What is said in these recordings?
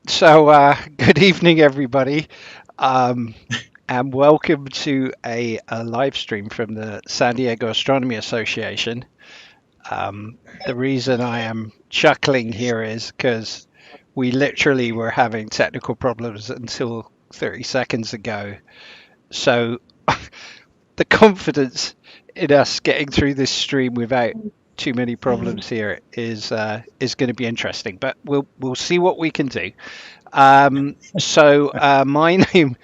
Good evening, everybody, um, and welcome to a live stream from the San Diego Astronomy Association. The reason I am chuckling here is because we literally were having technical problems until 30 seconds ago. So the confidence in us getting through this stream without too many problems here is going to be interesting, but we'll see what we can do. My name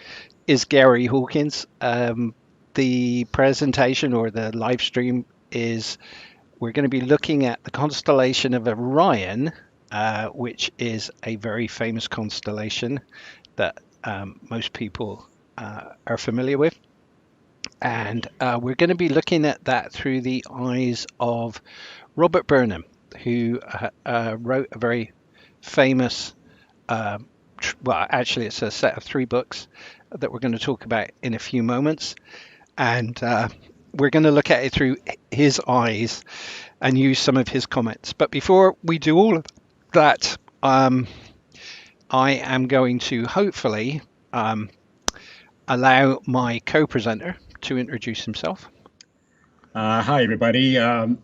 is Gary Hawkins. The presentation or the live stream is we're going to be looking at the constellation of Orion, which is a very famous constellation that most people are familiar with. And we're going to be looking at that through the eyes of Robert Burnham, who wrote a very famous well, actually, it's a set of three books that we're going to talk about in a few moments. And we're going to look at it through his eyes and use some of his comments. But before we do all of that, I am going to hopefully allow my co-presenter to introduce himself. Hi, everybody.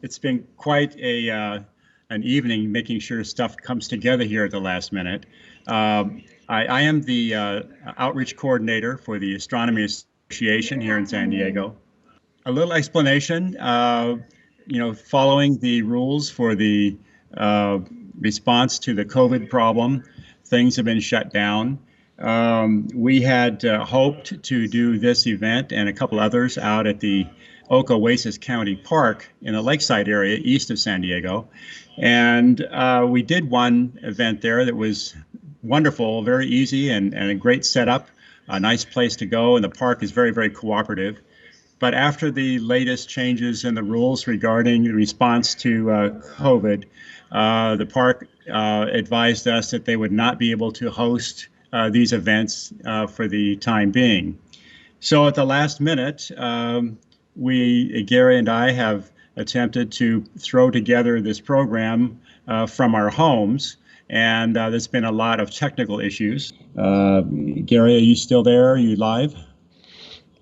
It's been quite an evening making sure stuff comes together here at the last minute. I am the outreach coordinator for the Astronomy Association here in San Diego. A little explanation, following the rules for the response to the COVID problem, things have been shut down. We had hoped to do this event and a couple others out at the Ocoasis County Park in the lakeside area east of San Diego. And we did one event there that was wonderful, very easy and a great setup, a nice place to go. And the park is very, very cooperative. But after the latest changes in the rules regarding the response to COVID, the park advised us that they would not be able to host these events for the time being. So at the last minute, Gary and I have attempted to throw together this program from our homes, and there's been a lot of technical issues. Gary, are you still there? Are you live?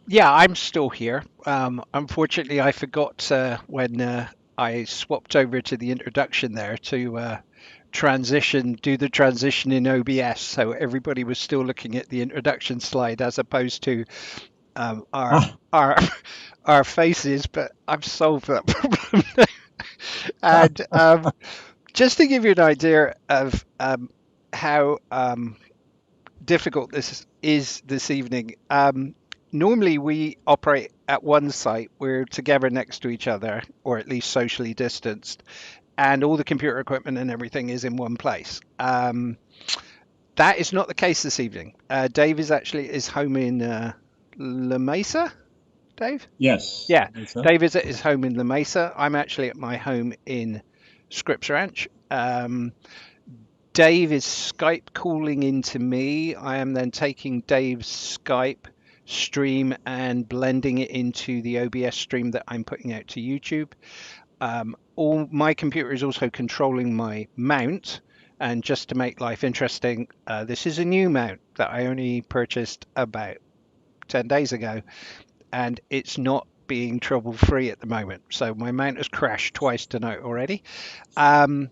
Yeah, I'm still here. Unfortunately, I forgot when I swapped over to the introduction there to do the transition in OBS. So everybody was still looking at the introduction slide as opposed to um, our our our faces. But I've solved that problem. And just to give you an idea of how difficult this is this evening. Normally, we operate at one site. We're together next to each other, or at least socially distanced, and all the computer equipment and everything is in one place. That is not the case this evening. Dave is home in La Mesa. Dave? Yes. Yeah, Dave is at his home in La Mesa. I'm actually at my home in Scripps Ranch. Dave is Skype calling into me. I am then taking Dave's Skype stream and blending it into the OBS stream that I'm putting out to YouTube. All my computer is also controlling my mount. And just to make life interesting, this is a new mount that I only purchased about 10 days ago, and it's not being trouble free at the moment. So my mount has crashed twice tonight already. And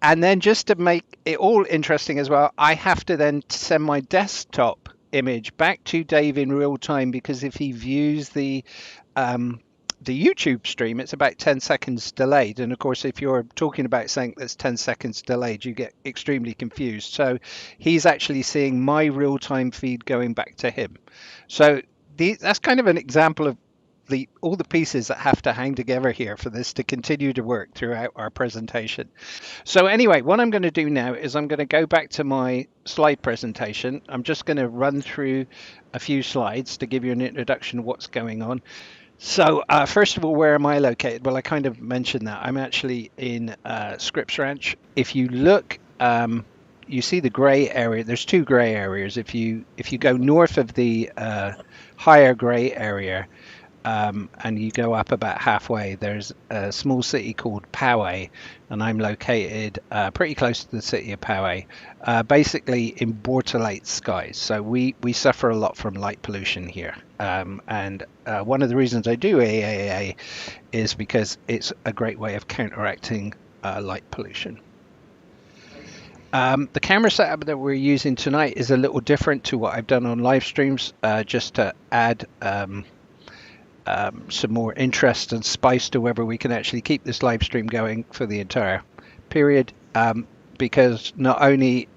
then just to make it all interesting as well, I have to then send my desktop image back to Dave in real time, because if he views the YouTube stream, it's about 10 seconds delayed. And of course, if you're talking about something that's 10 seconds delayed, you get extremely confused. So he's actually seeing my real time feed going back to him. So that's kind of an example of all the pieces that have to hang together here for this to continue to work throughout our presentation. So anyway, what I'm going to do now is I'm going to go back to my slide presentation. I'm just going to run through a few slides to give you an introduction of what's going on. So first of all, where am I located? Well, I kind of mentioned that. I'm actually in Scripps Ranch. If you look, you see the gray area. There's two gray areas. If you go north of the higher gray area, and you go up about halfway, there's a small city called Poway, and I'm located pretty close to the city of Poway, basically in Bortlate skies. So we suffer a lot from light pollution here, and one of the reasons I do EAA is because it's a great way of counteracting light pollution. The camera setup that we're using tonight is a little different to what I've done on live streams, just to add some more interest and spice to whether we can actually keep this live stream going for the entire period, because not only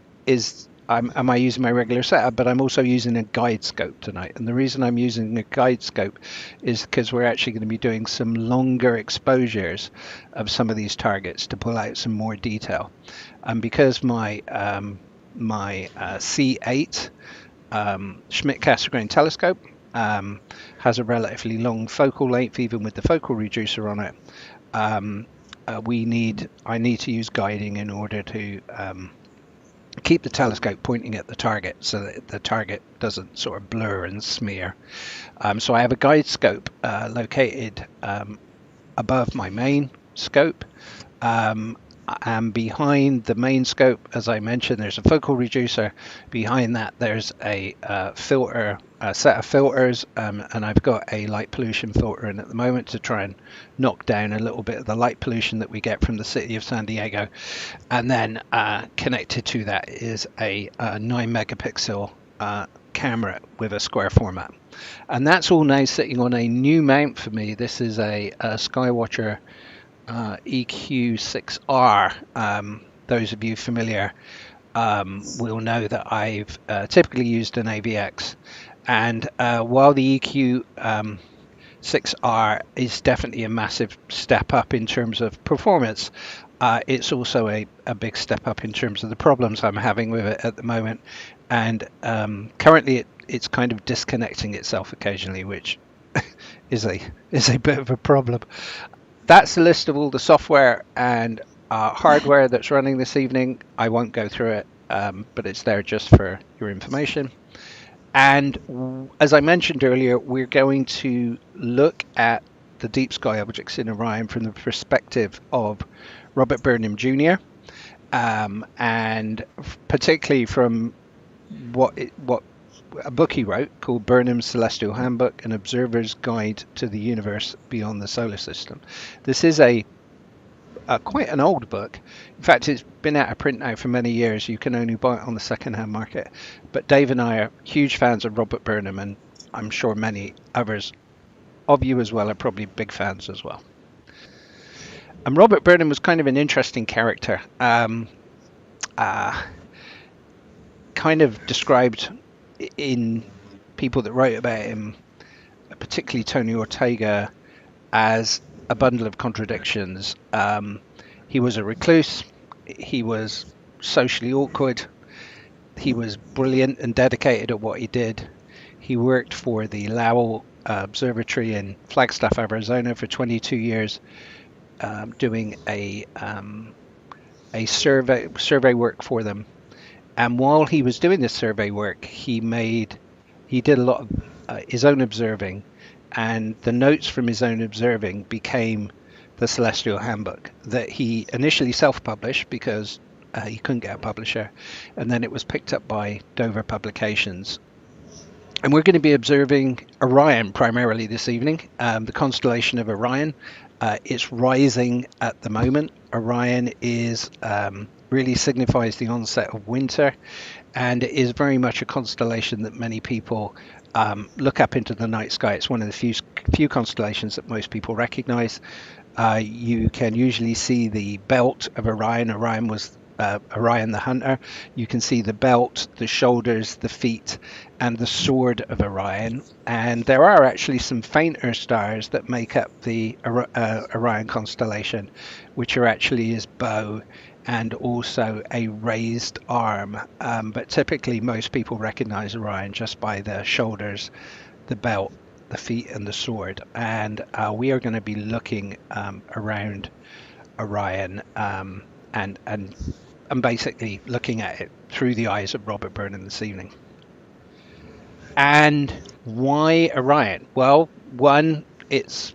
am I using my regular setup, but I'm also using a guide scope tonight. And the reason I'm using a guide scope is because we're actually going to be doing some longer exposures of some of these targets to pull out some more detail. And because my C8 Schmidt-Cassegrain telescope has a relatively long focal length, even with the focal reducer on it, I need to use guiding in order to keep the telescope pointing at the target so that the target doesn't sort of blur and smear. So I have a guide scope located above my main scope, and behind the main scope, as I mentioned, there's a focal reducer. Behind that there's a filter, a set of filters, and I've got a light pollution filter in at the moment to try and knock down a little bit of the light pollution that we get from the city of San Diego. And then connected to that is a 9 megapixel camera with a square format, and that's all now sitting on a new mount for me. This is a Skywatcher EQ6R. Those of you familiar will know that I've typically used an AVX, and while the EQ6R is definitely a massive step up in terms of performance, it's also a big step up in terms of the problems I'm having with it at the moment. And currently it's kind of disconnecting itself occasionally, which is a bit of a problem. That's the list of all the software and hardware that's running this evening. I won't go through it, but it's there just for your information. And as I mentioned earlier, we're going to look at the deep sky objects in Orion from the perspective of Robert Burnham Jr., and particularly from what a book he wrote called Burnham's Celestial Handbook, An Observer's Guide to the Universe Beyond the Solar System. This is a quite an old book. In fact, it's been out of print now for many years. You can only buy it on the second-hand market. But Dave and I are huge fans of Robert Burnham, and I'm sure many others of you as well are probably big fans as well. And Robert Burnham was kind of an interesting character, kind of described in people that wrote about him, particularly Tony Ortega, as a bundle of contradictions. He was a recluse, he was socially awkward, he was brilliant and dedicated at what he did. He worked for the Lowell Observatory in Flagstaff, Arizona for 22 years, doing a survey work for them. And while he was doing this survey work, he did a lot of his own observing, and the notes from his own observing became the Celestial Handbook that he initially self-published because he couldn't get a publisher, and then it was picked up by Dover Publications. And we're going to be observing Orion primarily this evening, the constellation of Orion. It's rising at the moment. Orion is really signifies the onset of winter, and it is very much a constellation that many people look up into the night sky. It's one of the few constellations that most people recognize. You can usually see the belt of Orion. Orion was Orion the Hunter. You can see the belt, the shoulders, the feet, and the sword of Orion. And there are actually some fainter stars that make up the Orion constellation, which are actually his bow and also a raised arm. But typically most people recognize Orion just by the shoulders, the belt, the feet, and the sword. And we are going to be looking around Orion and basically looking at it through the eyes of Robert Burnham this evening. And why Orion? Well, one, It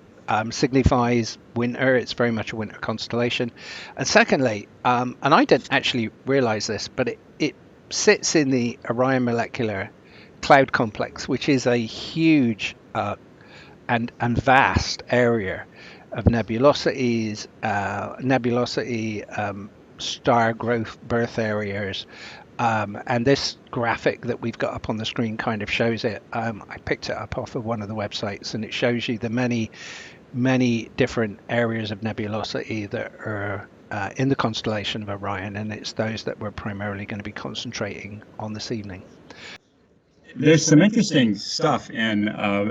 signifies winter. It's very much a winter constellation. And secondly, and I didn't actually realize this, but it sits in the Orion Molecular Cloud Complex, which is a huge and vast area of nebulosity, star growth birth areas. And this graphic that we've got up on the screen kind of shows it. I picked it up off of one of the websites, and it shows you the many different areas of nebulosity that are in the constellation of Orion, and it's those that we're primarily going to be concentrating on this evening. There's some interesting stuff in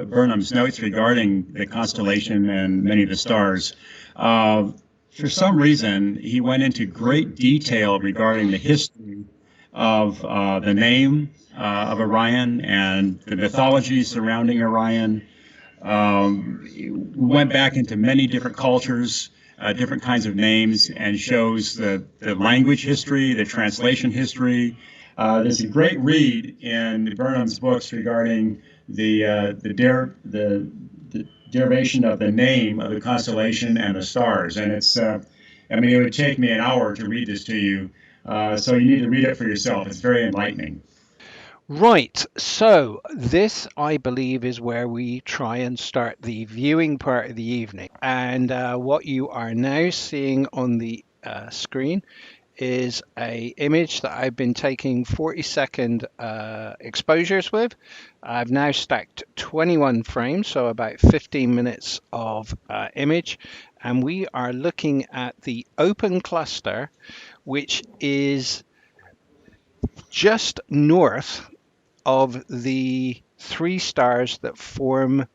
Burnham's notes regarding the constellation and many of the stars. For some reason, he went into great detail regarding the history of the name of Orion and the mythology surrounding Orion. We went back into many different cultures, different kinds of names, and shows the language history, the translation history. There's a great read in Burnham's books regarding the derivation of the name of the constellation and the stars. And it's, I mean, it would take me an hour to read this to you. So you need to read it for yourself. It's very enlightening. Right, so this, I believe, is where we try and start the viewing part of the evening. And what you are now seeing on the screen is a image that I've been taking 40-second exposures with. I've now stacked 21 frames, so about 15 minutes of image, and we are looking at the open cluster, which is just north of the 3 stars that form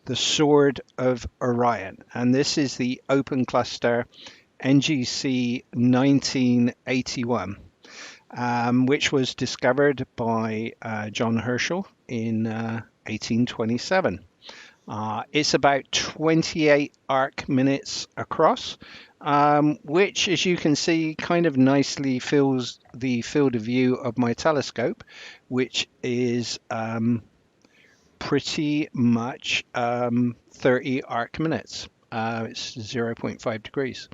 the Sword of Orion, and this is the open cluster NGC 1981, which was discovered by John Herschel in 1827. It's about 28 arc minutes across, which, as you can see, kind of nicely fills the field of view of my telescope, which is pretty much 30 arc minutes. It's 0.5 degrees.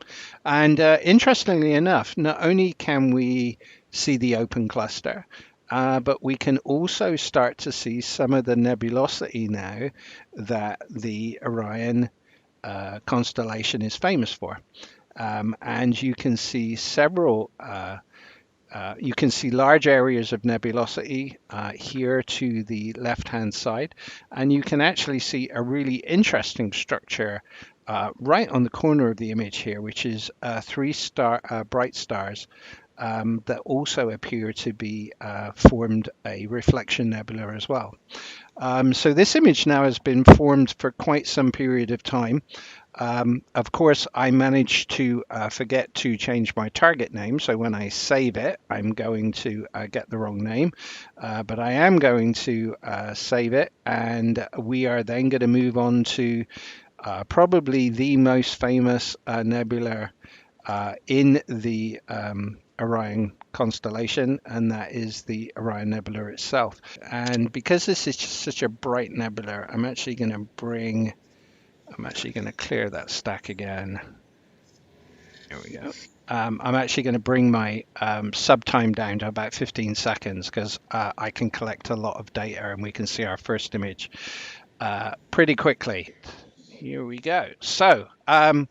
And interestingly enough, not only can we see the open cluster, but we can also start to see some of the nebulosity now that the Orion constellation is famous for. And you can see you can see large areas of nebulosity here to the left-hand side, and you can actually see a really interesting structure right on the corner of the image here, which is 3 bright stars that also appear to be formed a reflection nebula as well. So this image now has been formed for quite some period of time. Of course, I managed to forget to change my target name, so when I save it, I'm going to get the wrong name, but I am going to save it, and we are then going to move on to probably the most famous nebula in the Orion constellation, and that is the Orion Nebula itself. And because this is just such a bright nebula, I'm actually going to clear that stack again. There we go. I'm actually going to bring my sub time down to about 15 seconds because I can collect a lot of data and we can see our first image pretty quickly. Here we go. So, I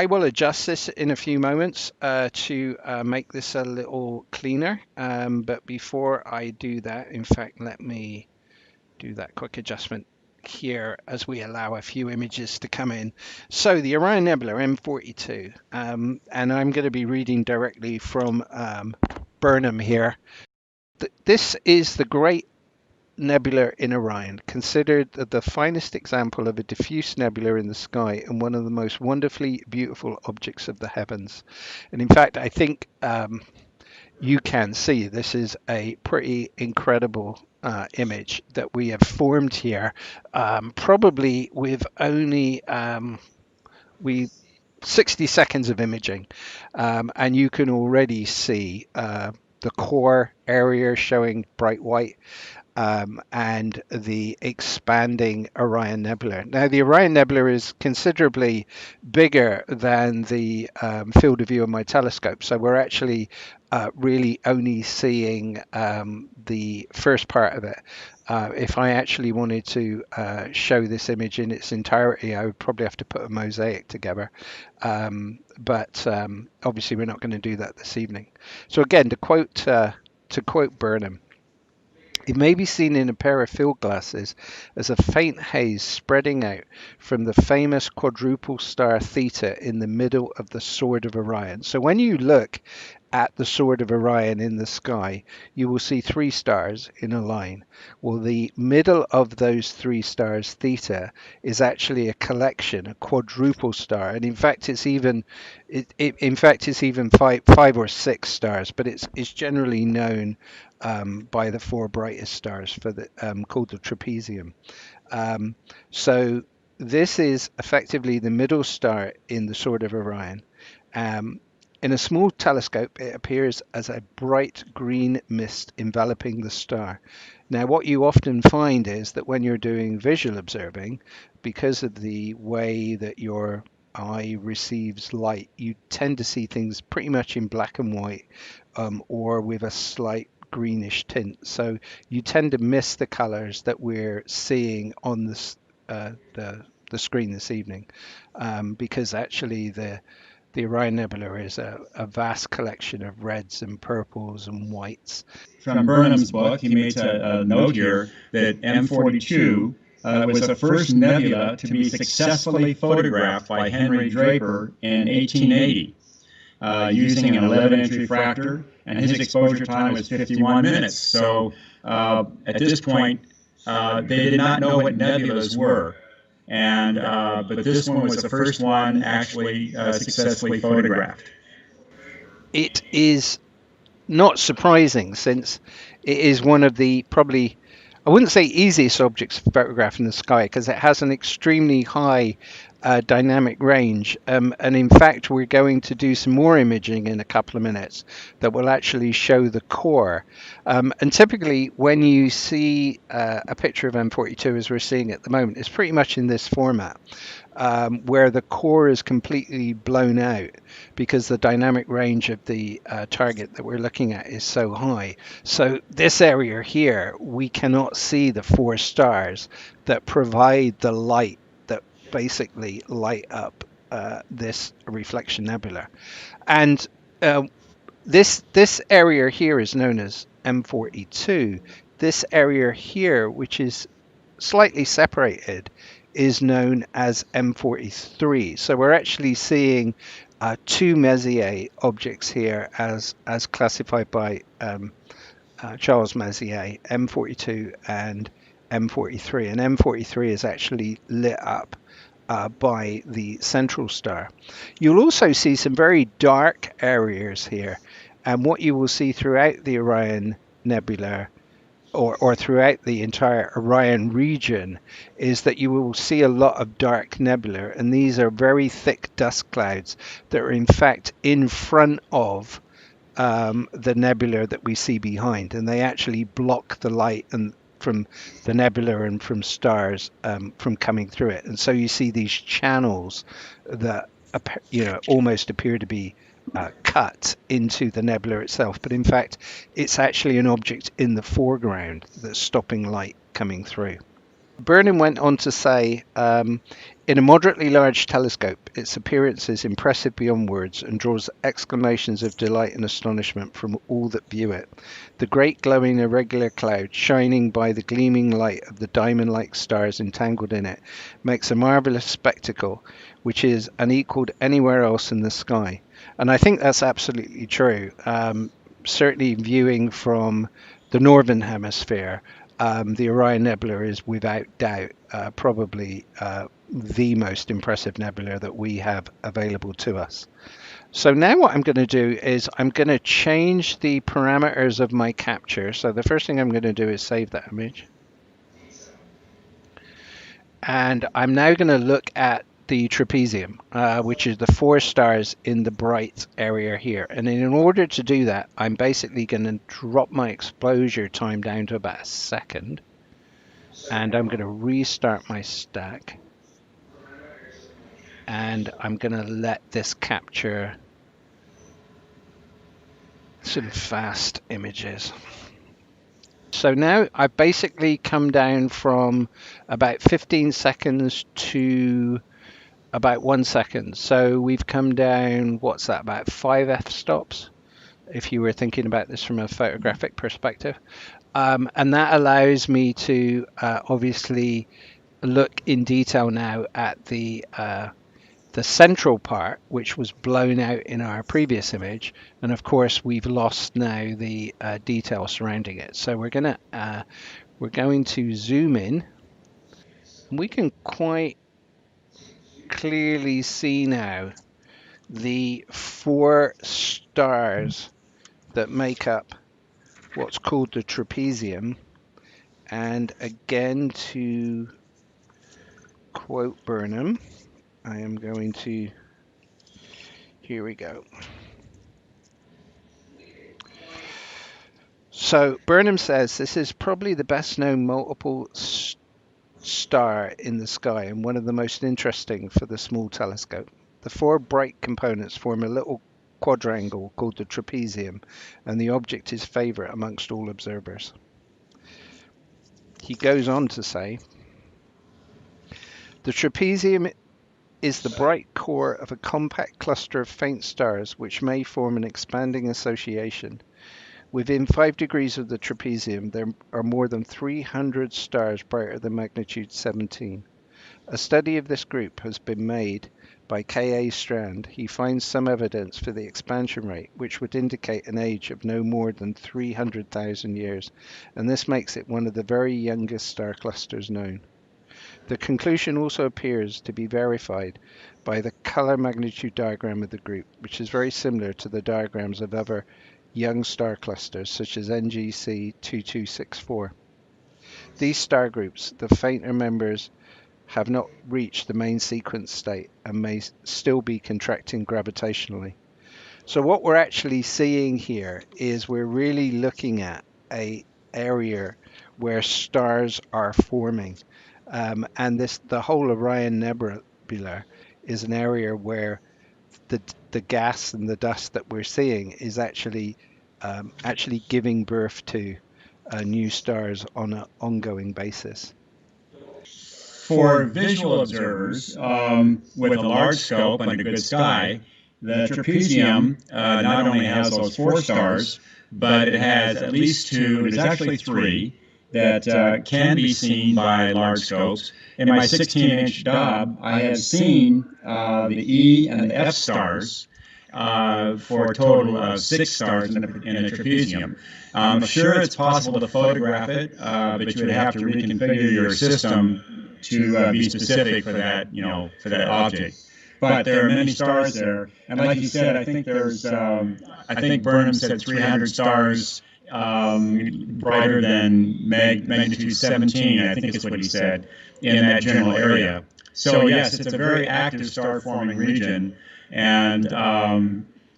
will adjust this in a few moments to make this a little cleaner. But before I do that, in fact, let me do that quick adjustment here as we allow a few images to come in. So the Orion Nebula M42, and I'm going to be reading directly from Burnham here. This is the great nebula in Orion, considered the finest example of a diffuse nebula in the sky and one of the most wonderfully beautiful objects of the heavens. And in fact, I think you can see this is a pretty incredible image that we have formed here, probably with only 60 seconds of imaging, and you can already see the core area showing bright white, and the expanding Orion Nebula. Now, the Orion Nebula is considerably bigger than the field of view of my telescope, so we're actually really only seeing the first part of it. If I actually wanted to show this image in its entirety, I would probably have to put a mosaic together. But obviously, we're not going to do that this evening. So again, to quote Burnham, it may be seen in a pair of field glasses as a faint haze spreading out from the famous quadruple star Theta in the middle of the Sword of Orion. So when you look at the Sword of Orion in the sky, you will see three stars in a line. Well, the middle of those three stars, Theta, is actually a collection, a quadruple star, and in fact, it's even five or six stars, but it's generally known by the four brightest stars for the called the trapezium. So this is effectively the middle star in the Sword of Orion. In a small telescope, it appears as a bright green mist enveloping the star. Now, what you often find is that when you're doing visual observing, because of the way that your eye receives light, you tend to see things pretty much in black and white, or with a slight greenish tint. So you tend to miss the colors that we're seeing on the screen this evening, because actually the Orion Nebula is a vast collection of reds and purples and whites. From Burnham's book, he makes a note here that M42 was the first nebula to be successfully photographed by Henry Draper in 1880 using an 11-inch refractor, and his exposure time was 51 minutes. So at this point, they did not know what nebulas were. And but this one was the first one actually successfully photographed. It is not surprising, since it is one of the probably, I wouldn't say easiest objects to photograph in the sky, because it has an extremely high dynamic range, and in fact we're going to do some more imaging in a couple of minutes that will actually show the core, and typically when you see a picture of M42 as we're seeing at the moment, it's pretty much in this format, where the core is completely blown out because the dynamic range of the target that we're looking at is so high. So this area here, we cannot see the four stars that provide the light that basically light up this reflection nebula. And this area here is known as M42. This area here, which is slightly separated, is known as M43. So we're actually seeing two Messier objects here as classified by Charles Messier, M42 and M43. And M43 is actually lit up by the central star. You'll also see some very dark areas here, and what you will see throughout the Orion Nebula, or throughout the entire Orion region, is that you will see a lot of dark nebula, and these are very thick dust clouds that are in fact in front of the nebula that we see behind, and they actually block the light and from the nebula and from stars from coming through it. And so you see these channels that almost appear to be cut into the nebula itself, but in fact it's actually an object in the foreground that's stopping light coming through. Burnham went on to say, in a moderately large telescope, its appearance is impressive beyond words and draws exclamations of delight and astonishment from all that view it. The great glowing irregular cloud, shining by the gleaming light of the diamond-like stars entangled in it, makes a marvelous spectacle which is unequaled anywhere else in the sky. And I think that's absolutely true. Certainly viewing from the northern hemisphere, the Orion Nebula is without doubt probably the most impressive nebula that we have available to us. So now what I'm going to do is I'm going to change the parameters of my capture. So the first thing I'm going to do is save that image. And I'm now going to look at the trapezium, which is the 4 stars in the bright area here. And in order to do that, I'm basically going to drop my exposure time down to about a second. And I'm going to restart my stack. And I'm going to let this capture some fast images. So now I've basically come down from about 15 seconds to about 1 second. So we've come down, what's that, about 5 f-stops, if you were thinking about this from a photographic perspective. And that allows me to obviously look in detail now at the central part, which was blown out in our previous image, and of course we've lost now the detail surrounding it. So we're going to zoom in, and we can quite clearly see now the 4 stars that make up what's called the trapezium. And again, to quote Burnham, I am going to, here we go. So Burnham says this is probably the best known multiple star in the sky and one of the most interesting for the small telescope. The 4 bright components form a little quadrangle called the trapezium, and the object is favorite amongst all observers. He goes on to say, the trapezium is the bright core of a compact cluster of faint stars which may form an expanding association. Within 5 degrees of the trapezium, there are more than 300 stars brighter than magnitude 17. A study of this group has been made by K.A. Strand. He finds some evidence for the expansion rate, which would indicate an age of no more than 300,000 years, and this makes it one of the very youngest star clusters known. The conclusion also appears to be verified by the color magnitude diagram of the group, which is very similar to the diagrams of other young star clusters such as NGC 2264. These star groups, the fainter members, have not reached the main sequence state and may still be contracting gravitationally. So what we're actually seeing here is we're really looking at an area where stars are forming. And the whole Orion Nebula is an area where the gas and the dust that we're seeing is actually giving birth to new stars on an ongoing basis. For visual observers with a large scope and a good sky, the trapezium not only has those 4 stars, but it has at least 2, there's actually 3, that can be seen by large scopes. In my 16-inch Dob, I have seen the E and the F stars for a total of 6 stars in the trapezium. I'm sure it's possible to photograph it, but you would have to reconfigure your system to be specific for that, for that object. But there are many stars there, and like you said, I think there's, I think Burnham said 300 stars brighter than magnitude 17. I think is what he said in that general area. So yes, it's a very active star-forming region, and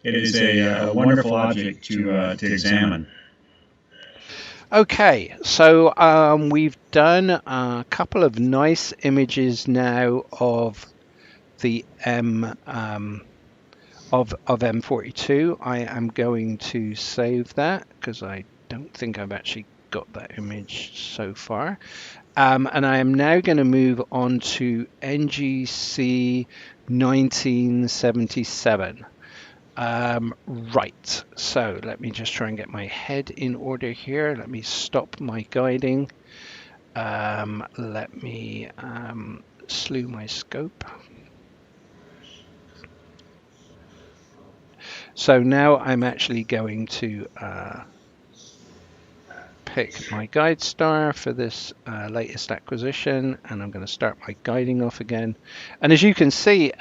it is a wonderful object to examine. Okay, so we've done a couple of nice images now of the M42. I am going to save that because I don't think I've actually got that image so far. And I am now going to move on to NGC 1977. Right, so let me just try and get my head in order here. Let me stop my guiding. Let me slew my scope. So now I'm actually going to pick my guide star for this latest acquisition, and I'm going to start my guiding off again. And as you can see,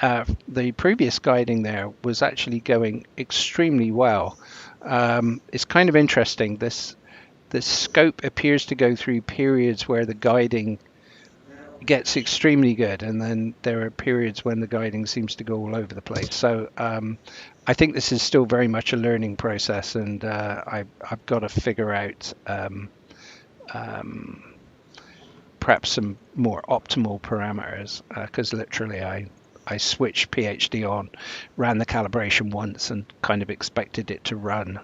the previous guiding there was actually going extremely well. It's kind of interesting. This scope appears to go through periods where the guiding gets extremely good, and then there are periods when the guiding seems to go all over the place. So I think this is still very much a learning process, and I've got to figure out perhaps some more optimal parameters, because literally I switched PhD on, ran the calibration once, and kind of expected it to run,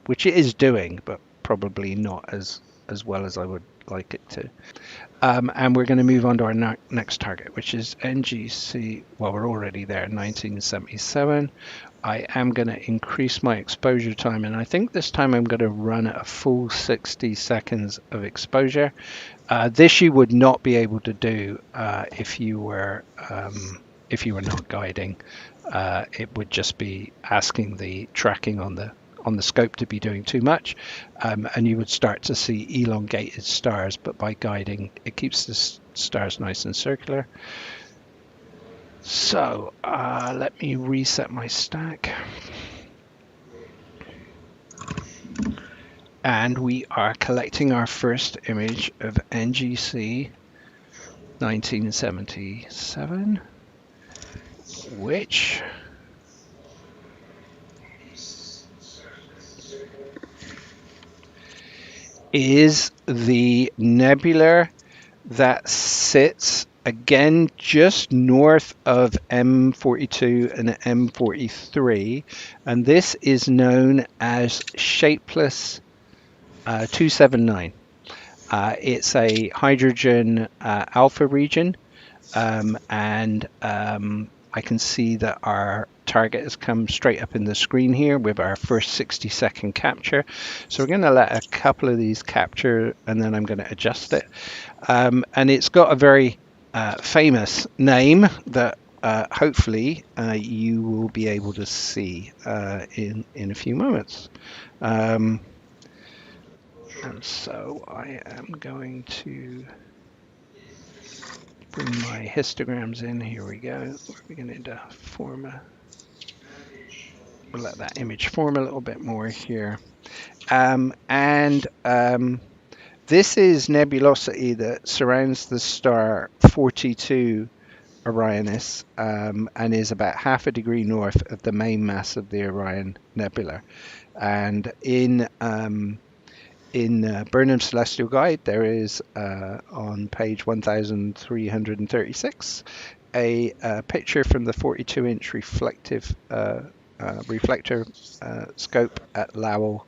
which it is doing, but probably not as well as I would like it to. And we're going to move on to our next target, which is NGC. Well, we're already there, 1977. I am going to increase my exposure time, and I think this time I'm going to run at a full 60 seconds of exposure. This you would not be able to do if you were not guiding. It would just be asking the tracking on the scope to be doing too much, and you would start to see elongated stars, but by guiding it keeps the stars nice and circular. So let me reset my stack, and we are collecting our first image of NGC 1977, which is the nebula that sits again just north of M42 and M43, and this is known as Shapeless 279. It's a hydrogen alpha region, and I can see that our target has come straight up in the screen here with our first 60-second capture. So we're going to let a couple of these capture, and then I'm going to adjust it. And it's got a very famous name that hopefully you will be able to see in a few moments. And so I am going to bring my histograms in. Here we go. We're beginning to form a... We'll let that image form a little bit more here. This is nebulosity that surrounds the star 42 Orionis, and is about half a degree north of the main mass of the Orion Nebula. And in Burnham's Celestial Guide, there is on page 1336 a picture from the 42-inch reflector scope at Lowell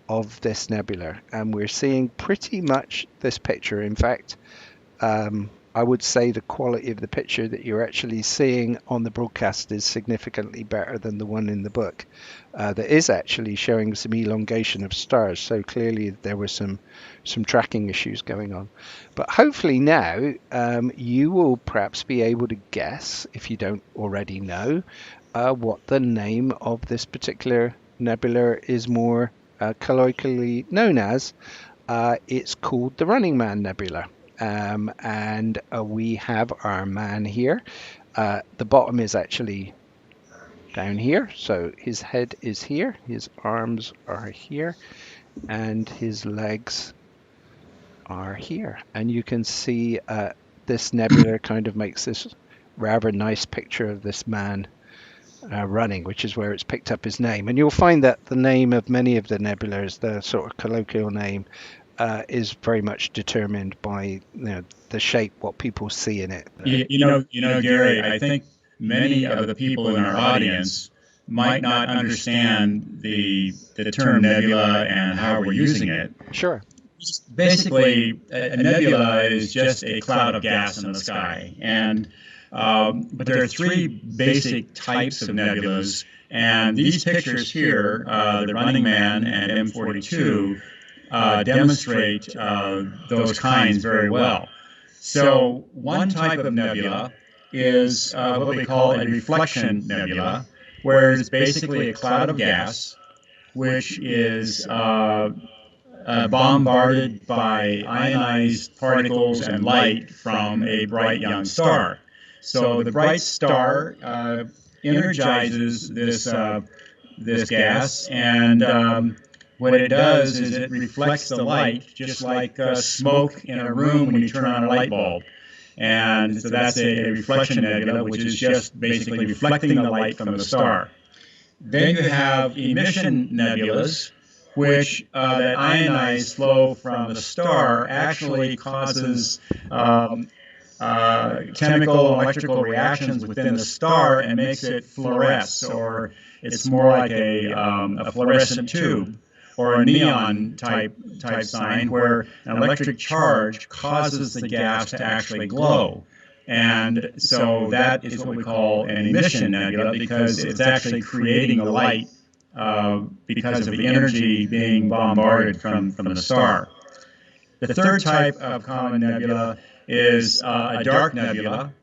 of this nebula, and we're seeing pretty much this picture. In fact, I would say the quality of the picture that you're actually seeing on the broadcast is significantly better than the one in the book. That is actually showing some elongation of stars, so clearly there were some tracking issues going on. But hopefully now you will perhaps be able to guess, if you don't already know, what the name of this particular nebula is more colloquially known as. It's called the Running Man Nebula. And we have our man here. The bottom is actually down here, so his head is here, his arms are here, and his legs are here. And you can see this nebula kind of makes this rather nice picture of this man running, which is where it's picked up his name. And you'll find that the name of many of the nebulas, the sort of colloquial name, is very much determined by the shape, what people see in it. You know, Gary, I think many of the people in our audience might not understand the term nebula and how we're using it. Sure. Basically, a nebula is just a cloud of gas in the sky, and but there are three basic types of nebulas, and these pictures here, the Running Man and M42, demonstrate those kinds very well. So one type of nebula is what we call a reflection nebula, where it's basically a cloud of gas which is bombarded by ionized particles and light from a bright young star. So the bright star energizes this gas, and what it does is it reflects the light, just like smoke in a room when you turn on a light bulb. And so that's a reflection nebula, which is just basically reflecting the light from the star. Then you have emission nebulas, which that ionized flow from the star actually causes chemical and electrical reactions within the star and makes it fluoresce, or it's more like a fluorescent tube or a neon type sign, where an electric charge causes the gas to actually glow. And so that is what we call an emission nebula, because it's actually creating the light because of the energy being bombarded from the star. The third type of common nebula is a dark nebula,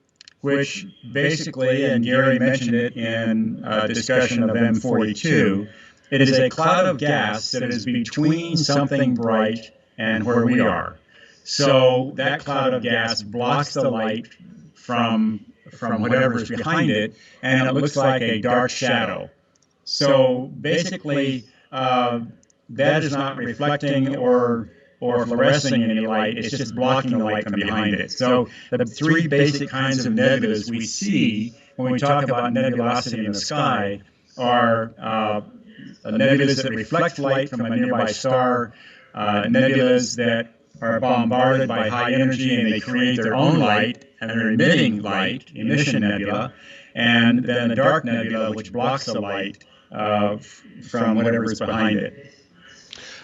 which basically, and Gary mentioned it in a discussion of M42, it is a cloud of gas that is between something bright and where we are. So that cloud of gas blocks the light from whatever is behind it, and it looks like a dark shadow. So basically, that is not reflecting or fluorescing any light. It's just blocking the light from behind it. So the three basic kinds of nebulas we see when we talk about nebulosity in the sky are nebulas that reflect light from a nearby star, nebulas that are bombarded by high energy and they create their own light and they're emitting light, emission nebula, and then a dark nebula which blocks the light from whatever is behind it.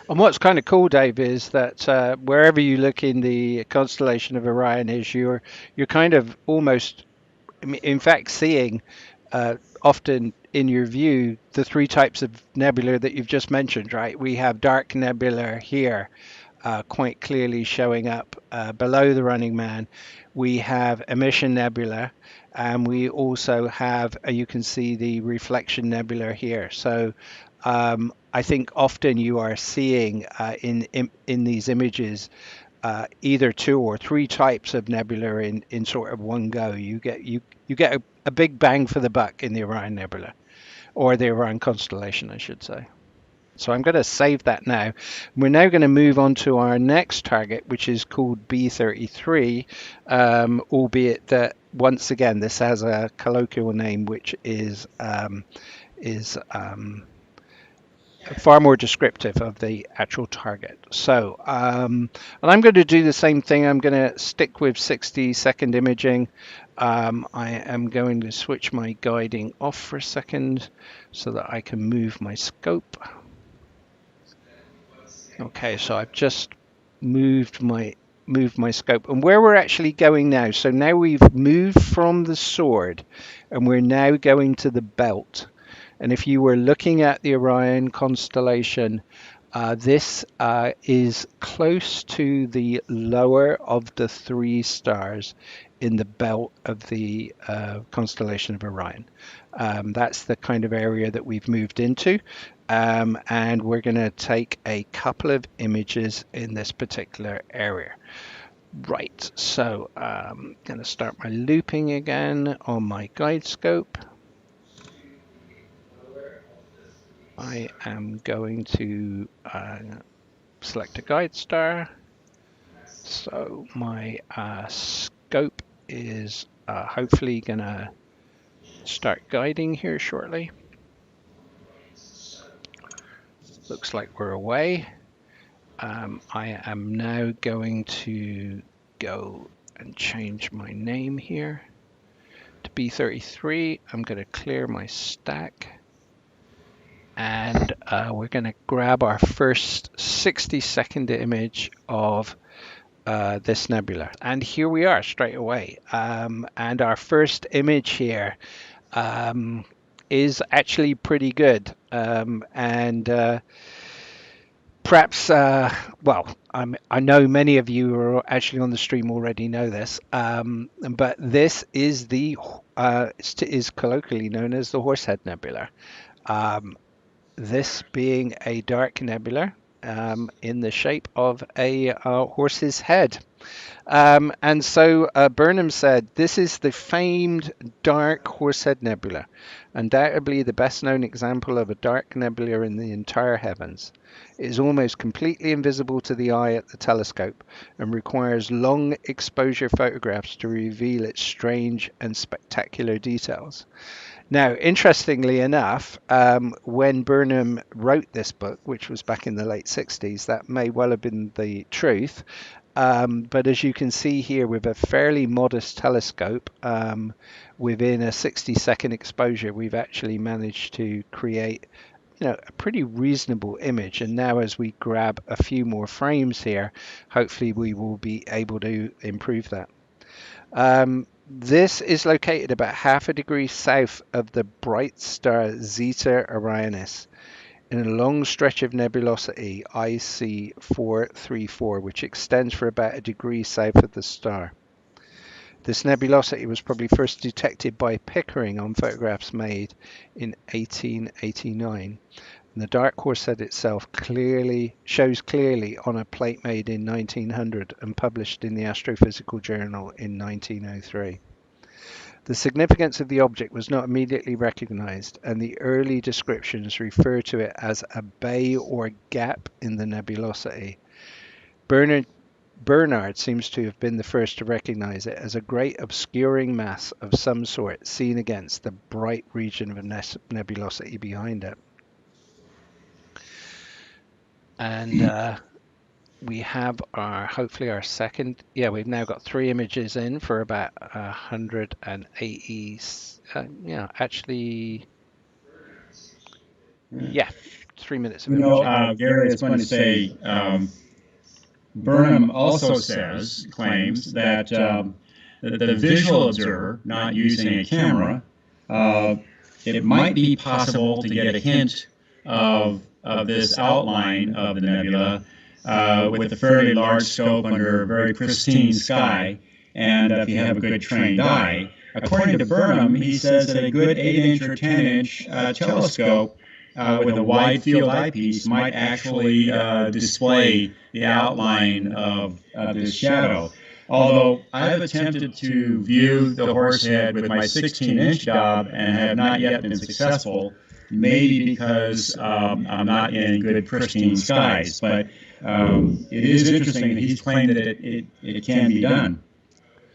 And what's kind of cool, Dave, is that wherever you look in the constellation of Orion, is you're kind of almost, in fact, seeing often in your view the three types of nebula that you've just mentioned, right? We have dark nebula here, quite clearly showing up below the Running Man. We have emission nebula, and we also have, you can see the reflection nebula here. So I think often you are seeing in these images either two or three types of nebula in sort of one go. You get a big bang for the buck in the Orion Nebula, or the Orion constellation, I should say. So I'm going to save that now. We're now going to move on to our next target, which is called B33, albeit that once again this has a colloquial name, which is far more descriptive of the actual target. So, and I'm going to do the same thing. I'm going to stick with 60-second imaging. I am going to switch my guiding off for a second so that I can move my scope. Okay, so I've just moved my scope, and where we're actually going now. So now we've moved from the sword, and we're now going to the belt. And if you were looking at the Orion constellation, this is close to the lower of the three stars in the belt of the constellation of Orion. That's the kind of area that we've moved into. And we're going to take a couple of images in this particular area. Right, so I'm going to start my looping again on my guide scope. I am going to select a guide star. So my scope is hopefully going to start guiding here shortly. Looks like we're away. I am now going to go and change my name here to B33. I'm going to clear my stack. And we're going to grab our first 60-second image of this nebula. And here we are straight away. And our first image here is actually pretty good. Perhaps, well, I know many of you are actually on the stream already know this, but this is is colloquially known as the Horsehead Nebula. This being a dark nebula, in the shape of a horse's head. And so Burnham said, this is the famed dark Horsehead Nebula, undoubtedly the best known example of a dark nebula in the entire heavens. It is almost completely invisible to the eye at the telescope and requires long exposure photographs to reveal its strange and spectacular details. Now, interestingly enough, when Burnham wrote this book, which was back in the late 60s, that may well have been the truth. But as you can see here, with a fairly modest telescope, within a 60-second exposure, we've actually managed to create, a pretty reasonable image. And now as we grab a few more frames here, hopefully we will be able to improve that. This is located about half a degree south of the bright star Zeta Orionis in a long stretch of nebulosity IC 434, which extends for about a degree south of the star. This nebulosity was probably first detected by Pickering on photographs made in 1889. And the dark Horsehead itself shows clearly on a plate made in 1900 and published in the Astrophysical Journal in 1903. The significance of the object was not immediately recognized, and the early descriptions refer to it as a bay or gap in the nebulosity. Bernard seems to have been the first to recognize it as a great obscuring mass of some sort seen against the bright region of nebulosity behind it. And we have hopefully our second. Yeah, we've now got 3 images in for about 180. Actually, yeah, 3 minutes of imaging. Gary is going to say, Burnham also claims that the visual observer, not using a camera, it might be possible to get a hint of this outline of the nebula with a fairly large scope under a very pristine sky, and if you have a good trained eye. According to Burnham, he says that a good 8-inch or 10-inch telescope with a wide field eyepiece might actually display the outline of this shadow. Although I've attempted to view the Horsehead with my 16-inch Dob and have not yet been successful, maybe because I'm not in good pristine skies. But it is interesting that he's claimed that it can be done.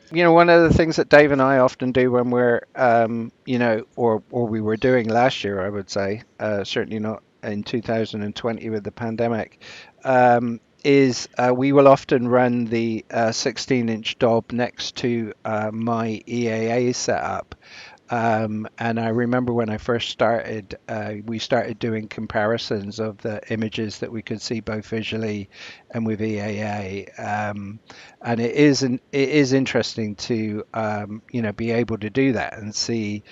One of the things that Dave and I often do when we're, or we were doing last year, I would say, certainly not in 2020 with the pandemic, is we will often run the 16-inch Dob next to my EAA setup. And I remember when I first started, we started doing comparisons of the images that we could see both visually and with EAA. And it is interesting to be able to do that and see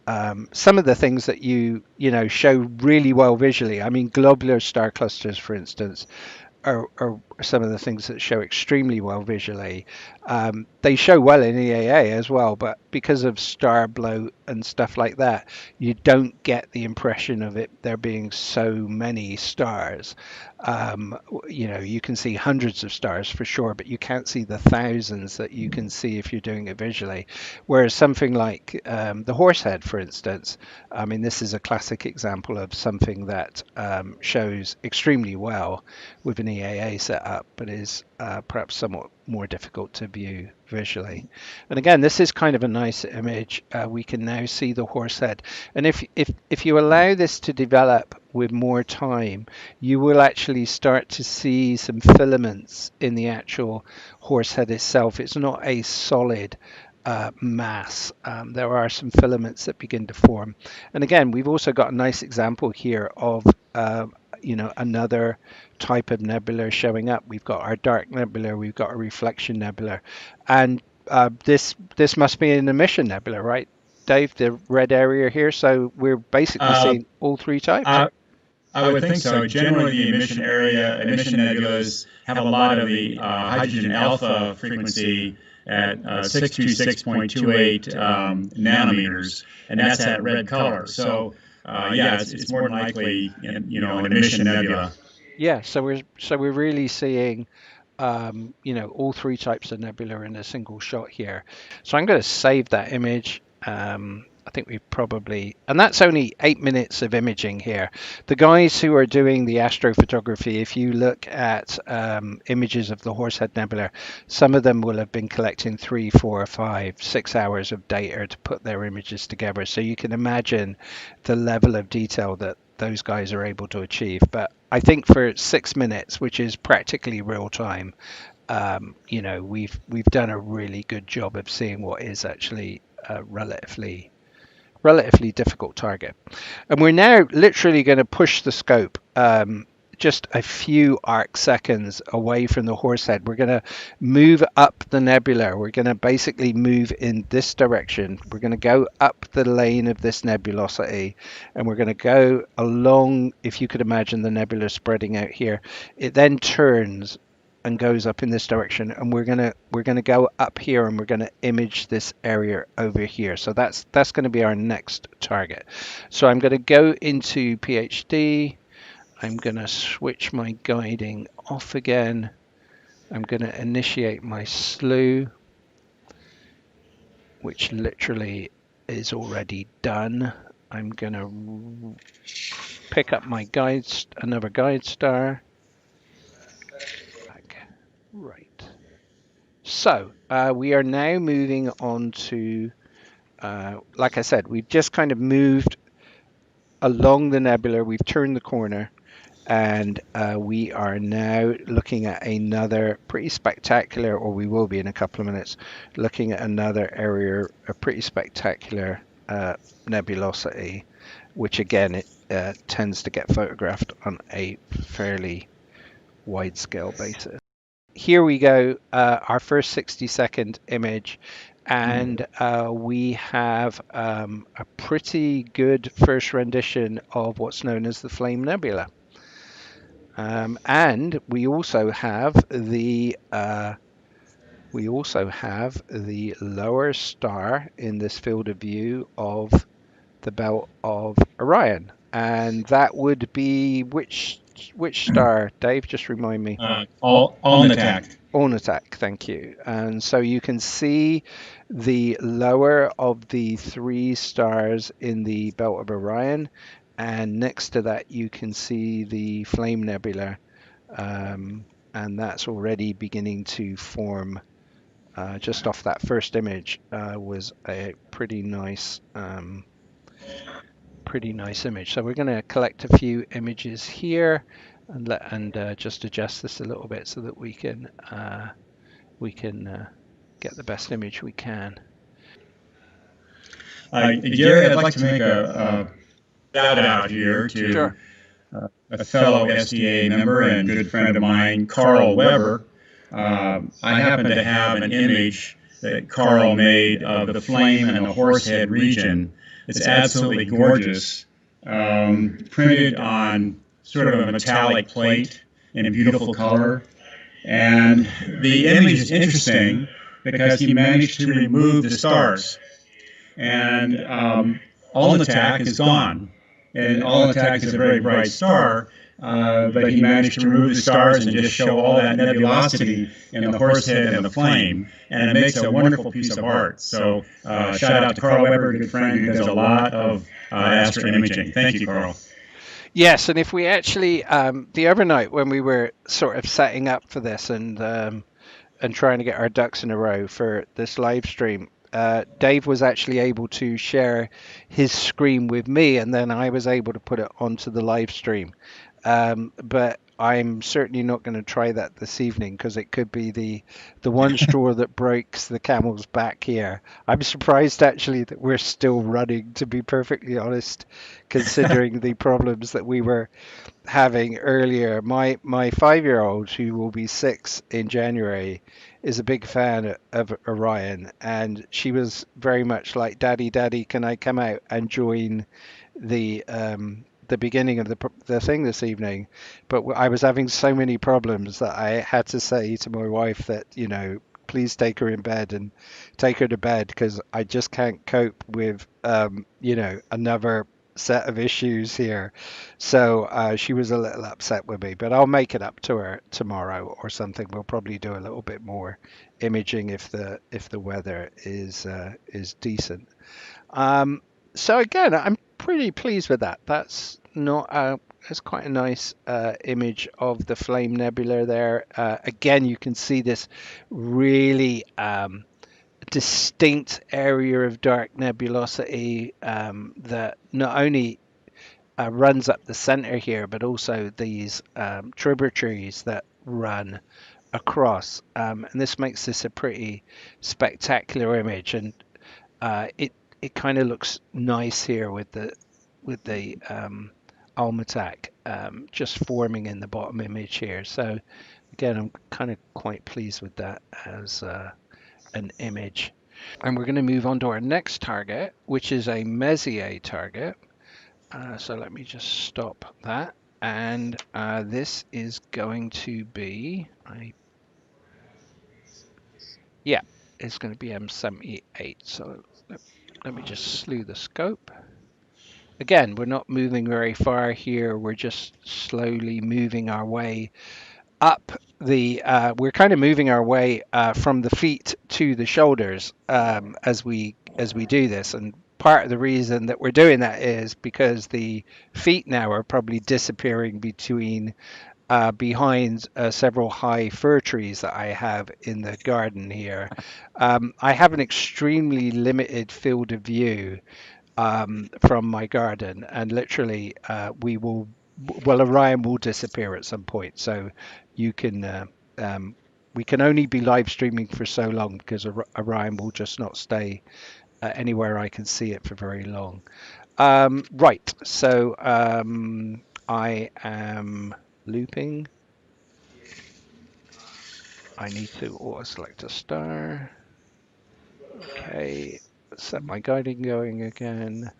some of the things that you show really well visually. I mean, globular star clusters, for instance, are some of the things that show extremely well visually. They show well in EAA as well, but because of star bloat and stuff like that, you don't get the impression of it there being so many stars. You can see hundreds of stars for sure, but you can't see the thousands that you can see if you're doing it visually. Whereas something like the Horsehead, for instance, I mean, this is a classic example of something that shows extremely well with an EAA setup, but is perhaps somewhat more difficult to view visually. And again, this is kind of a nice image. We can now see the Horsehead, and if you allow this to develop with more time, you will actually start to see some filaments in the actual Horsehead itself. It's not a solid mass. There are some filaments that begin to form. And again, we've also got a nice example here of another type of nebula showing up. We've got our dark nebula, we've got a reflection nebula, and this must be an emission nebula, right, Dave? The red area here. So we're basically seeing all 3 types. I would think so. Generally, the emission nebulas have a lot of the hydrogen alpha frequency at 626.28 nanometers, and that's that red color. So, it's more than likely, an emission nebula. Yeah, so we're really seeing all three types of nebula in a single shot here. So I'm going to save that image. I think we probably, and that's only 8 minutes of imaging here. The guys who are doing the astrophotography, if you look at images of the Horsehead Nebula, some of them will have been collecting 3, 4, 5, 6 hours of data to put their images together. So you can imagine the level of detail that those guys are able to achieve. But I think for 6 minutes, which is practically real time, we've done a really good job of seeing what is actually a relatively difficult target. And we're now literally going to push the scope just a few arc seconds away from the Horsehead. We're going to move up the nebula. We're going to basically move in this direction. We're going to go up the lane of this nebulosity, and we're going to go along, if you could imagine the nebula spreading out here. It then turns and goes up in this direction, and we're gonna go up here, and we're gonna image this area over here. So that's going to be our next target. So I'm going to go into PhD. I'm going to switch my guiding off again. I'm going to initiate my slew, which literally is already done. I'm going to pick up my another guide star. Right. So we are now moving on to, like I said, we've just kind of moved along the nebula. We've turned the corner, and we are now looking at another pretty spectacular, or we will be in a couple of minutes, looking at another area, a pretty spectacular nebulosity, which again, it tends to get photographed on a fairly wide scale basis. Here we go, our first 60-second image, and we have a pretty good first rendition of what's known as the Flame Nebula. And we also have the lower star in this field of view of the belt of Orion, and that would be which star, Dave? Just remind me. All attack. Ornithak, thank you. And so you can see the lower of the three stars in the belt of Orion, and next to that you can see the Flame Nebula, and that's already beginning to form. Just off that first image was a pretty nice image. So we're going to collect a few images here and just adjust this a little bit so that we can get the best image we can. Gary, I'd like to make a shout out here to Sure. A fellow SDAA member and good friend of mine, Carl Weber. I happen to have an image that Carl made of the Flame and the Horsehead region. It's absolutely gorgeous, printed on sort of a metallic plate in a beautiful color. And the image is interesting because he managed to remove the stars. And All Attack is gone. And All Attack is a very bright star, but he managed to remove the stars and just show all that nebulosity in the Horsehead and the Flame, and it makes a wonderful piece of art. So shout out to Carl Weber, a good friend who does a lot of astro imaging. Thank you, Carl. Yes, and if we actually the other night when we were sort of setting up for this and trying to get our ducks in a row for this live stream, Dave was actually able to share his screen with me, and then I was able to put it onto the live stream. But I'm certainly not going to try that this evening because it could be the one straw that breaks the camel's back here. I'm surprised actually that we're still running, to be perfectly honest, considering the problems that we were having earlier. My 5-year-old, who will be 6 in January, is a big fan of Orion, and she was very much like, Daddy, can I come out and join the beginning of the thing this evening? But I was having so many problems that I had to say to my wife that, please take her in bed and take her to bed because I just can't cope with, another set of issues here. So she was a little upset with me, but I'll make it up to her tomorrow or something. We'll probably do a little bit more imaging if the weather is decent. Um, so again, I'm pretty pleased with that. That's not that's quite a nice image of the Flame Nebula there. Again, you can see this really distinct area of dark nebulosity that not only runs up the center here, but also these tributaries that run across. And this makes this a pretty spectacular image. And it kind of looks nice here with the Almatac just forming in the bottom image here. So again, I'm kind of quite pleased with that as an image. And we're going to move on to our next target, which is a Messier target. So let me just stop that. And this is going to be, yeah, it's going to be M78. So let me just slew the scope. Again, we're not moving very far here. We're just slowly moving our way up we're kind of moving our way from the feet to the shoulders as we do this. And part of the reason that we're doing that is because the feet now are probably disappearing behind several high fir trees that I have in the garden here. I have an extremely limited field of view from my garden, and literally Orion will disappear at some point. So you can we can only be live streaming for so long because Orion will just not stay anywhere I can see it for very long. Right, so I am looping. I need to auto select a star. Okay, set my guiding going again.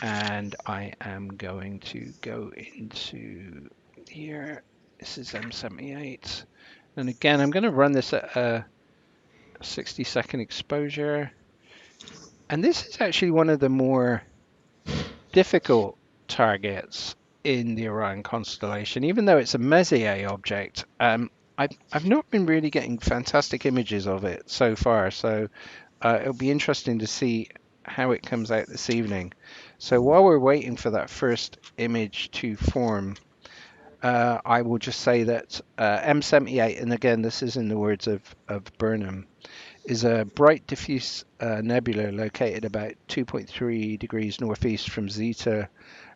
And I am going to go into here. This is M78. And again, I'm going to run this at a 60-second exposure. And this is actually one of the more difficult targets in the Orion constellation, even though it's a Messier object. I've not been really getting fantastic images of it so far, so it'll be interesting to see how it comes out this evening. So while we're waiting for that first image to form, I will just say that M78, and again this is in the words of Burnham, is a bright diffuse nebula located about 2.3 degrees northeast from Zeta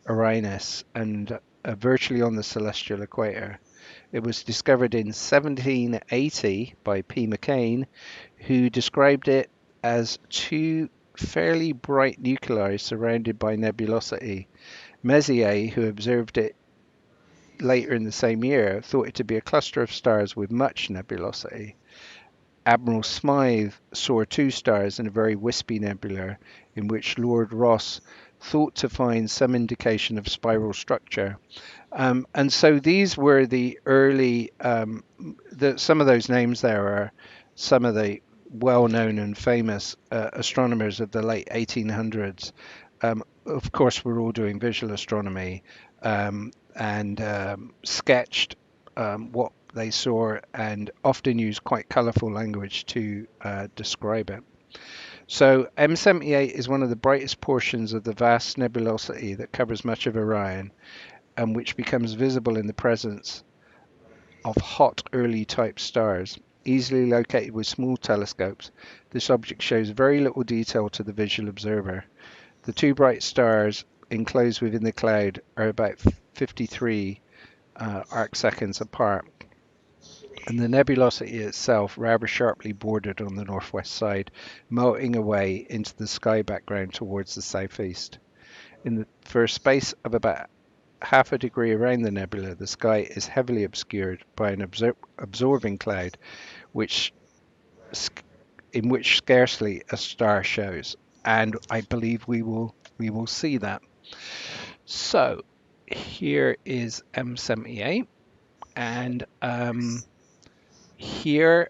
Orionis and virtually on the celestial equator. It was discovered in 1780 by P. McCain, who described it as two fairly bright nuclei surrounded by nebulosity. Messier, who observed it later in the same year, thought it to be a cluster of stars with much nebulosity. Admiral Smythe saw two stars in a very wispy nebula in which Lord Rosse thought to find some indication of spiral structure. And so these were the early, some of those names there are some of the well-known and famous astronomers of the late 1800s. Of course, we're all doing visual astronomy and sketched what they saw and often used quite colorful language to describe it. So M78 is one of the brightest portions of the vast nebulosity that covers much of Orion and which becomes visible in the presence of hot early type stars. Easily located with small telescopes, this object shows very little detail to the visual observer. The two bright stars enclosed within the cloud are about 53 arc seconds apart, and the nebulosity itself rather sharply bordered on the northwest side, melting away into the sky background towards the southeast. For a space of about half a degree around the nebula, the sky is heavily obscured by an absorbing cloud, in which scarcely a star shows. And I believe we will see that. So here is M78, and here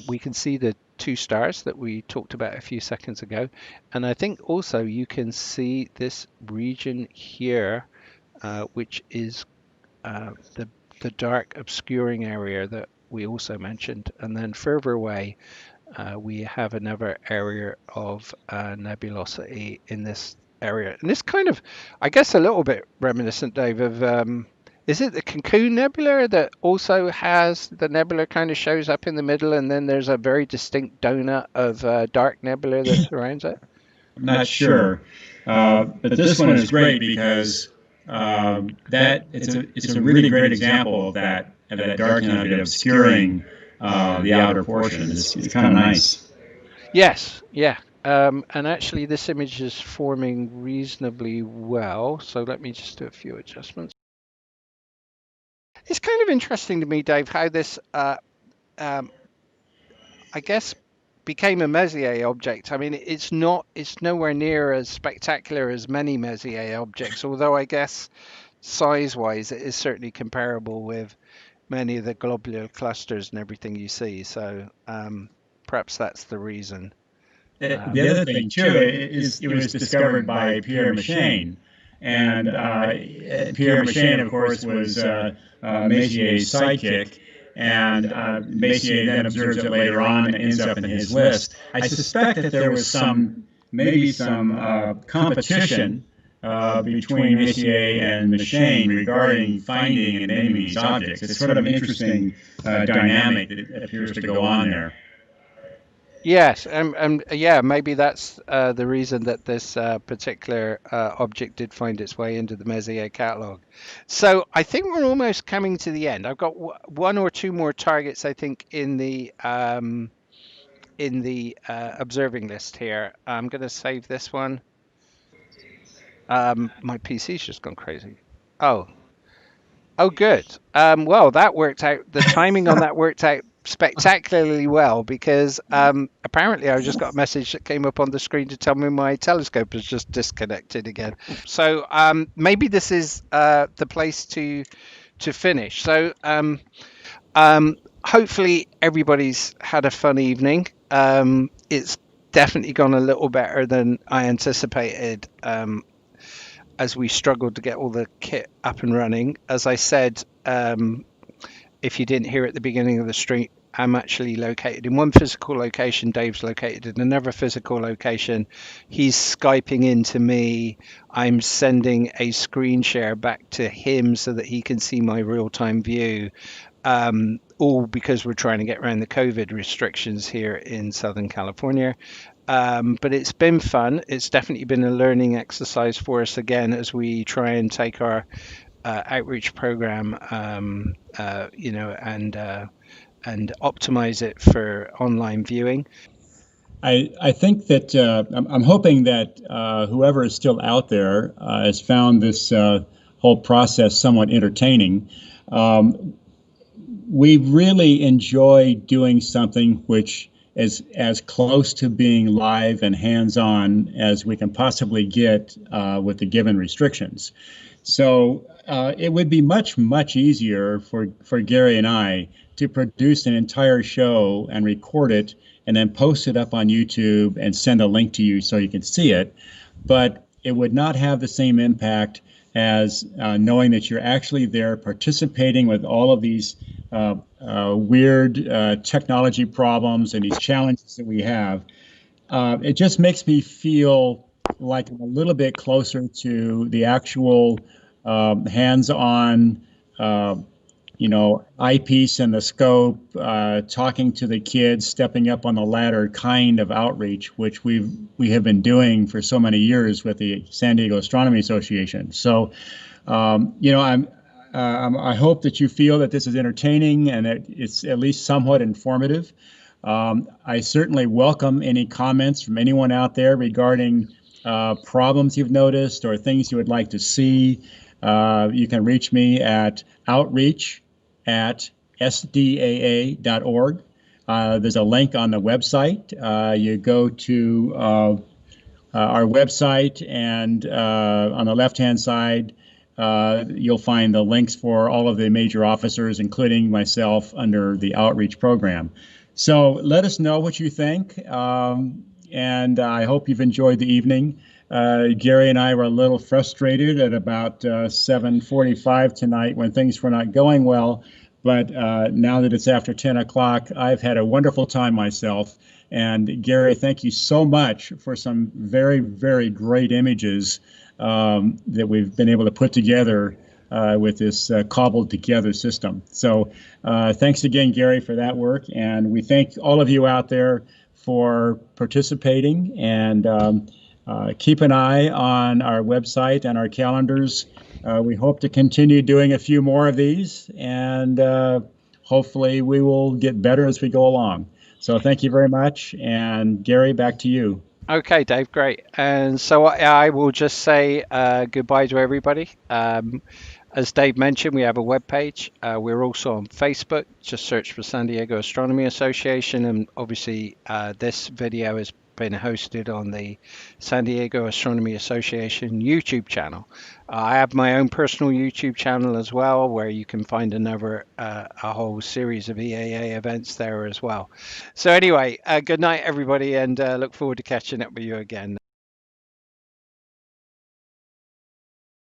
we can see the two stars that we talked about a few seconds ago. And I think also you can see this region here, which is the dark obscuring area that we also mentioned. And then further away, we have another area of nebulosity in this area. And this kind of, I guess, a little bit reminiscent, Dave, of is it the Cocoon Nebula that also has the nebula kind of shows up in the middle, and then there's a very distinct donut of dark nebula that surrounds it? I'm not sure, but this one is great because that it's a really great example of that dark nebula obscuring the outer portion. It's kind of nice. Yes, yeah. And actually, this image is forming reasonably well. So let me just do a few adjustments. It's kind of interesting to me, Dave, how this, I guess, became a Messier object. I mean, it's nowhere near as spectacular as many Messier objects, although I guess size-wise, it is certainly comparable with many of the globular clusters and everything you see. So perhaps that's the reason. The other thing, too, is it was discovered by Pierre Méchain. And Pierre Méchain, of course, was Messier's sidekick. And Messier then observes it later on and ends up in his list. I suspect that there was maybe some competition between Messier and Méchain regarding finding and naming these objects. It's sort of an interesting dynamic that appears to go on there. Yes, and yeah, maybe that's the reason that this particular object did find its way into the Messier catalog. So I think we're almost coming to the end. I've got one or two more targets, I think, in the observing list here. I'm going to save this one. My PC's just gone crazy. Oh, good. Well, that worked out. The timing on that worked out spectacularly well, because apparently I just got a message that came up on the screen to tell me my telescope has just disconnected again. So maybe this is the place to finish. So hopefully everybody's had a fun evening. It's definitely gone a little better than I anticipated as we struggled to get all the kit up and running. As I said, if you didn't hear at the beginning of the stream, I'm actually located in one physical location. Dave's located in another physical location. He's Skyping into me. I'm sending a screen share back to him so that he can see my real-time view. All because we're trying to get around the COVID restrictions here in Southern California. But it's been fun. It's definitely been a learning exercise for us again as we try and take our outreach program, and optimize it for online viewing. I think that I'm hoping that whoever is still out there has found this whole process somewhat entertaining. We really enjoy doing something which is as close to being live and hands-on as we can possibly get with the given restrictions. So it would be much, much easier for Gary and I to produce an entire show and record it and then post it up on YouTube and send a link to you so you can see it. But it would not have the same impact as knowing that you're actually there participating with all of these weird technology problems and these challenges that we have. It just makes me feel like I'm a little bit closer to the actual hands-on eyepiece and the scope, talking to the kids, stepping up on the ladder kind of outreach, which we have been doing for so many years with the San Diego Astronomy Association. So, I hope that you feel that this is entertaining and that it's at least somewhat informative. I certainly welcome any comments from anyone out there regarding problems you've noticed or things you would like to see. You can reach me at outreach@sdaa.org. There's a link on the website. You go to our website, and on the left-hand side, you'll find the links for all of the major officers, including myself, under the outreach program. So let us know what you think, and I hope you've enjoyed the evening. Gary and I were a little frustrated at about 7:45 tonight when things were not going well, but now that it's after 10 o'clock, I've had a wonderful time myself. And Gary, thank you so much for some very, very great images that we've been able to put together with this cobbled together system. So thanks again, Gary, for that work. And we thank all of you out there for participating, and keep an eye on our website and our calendars. We hope to continue doing a few more of these, and hopefully we will get better as we go along. So thank you very much. And Gary, back to you. Okay, Dave, great. And so I will just say goodbye to everybody. As Dave mentioned, we have a webpage. We're also on Facebook. Just search for San Diego Astronomy Association. And obviously, this video has been hosted on the San Diego Astronomy Association YouTube channel. I have my own personal YouTube channel as well, where you can find a whole series of EAA events there as well. So anyway, good night, everybody, and look forward to catching up with you again.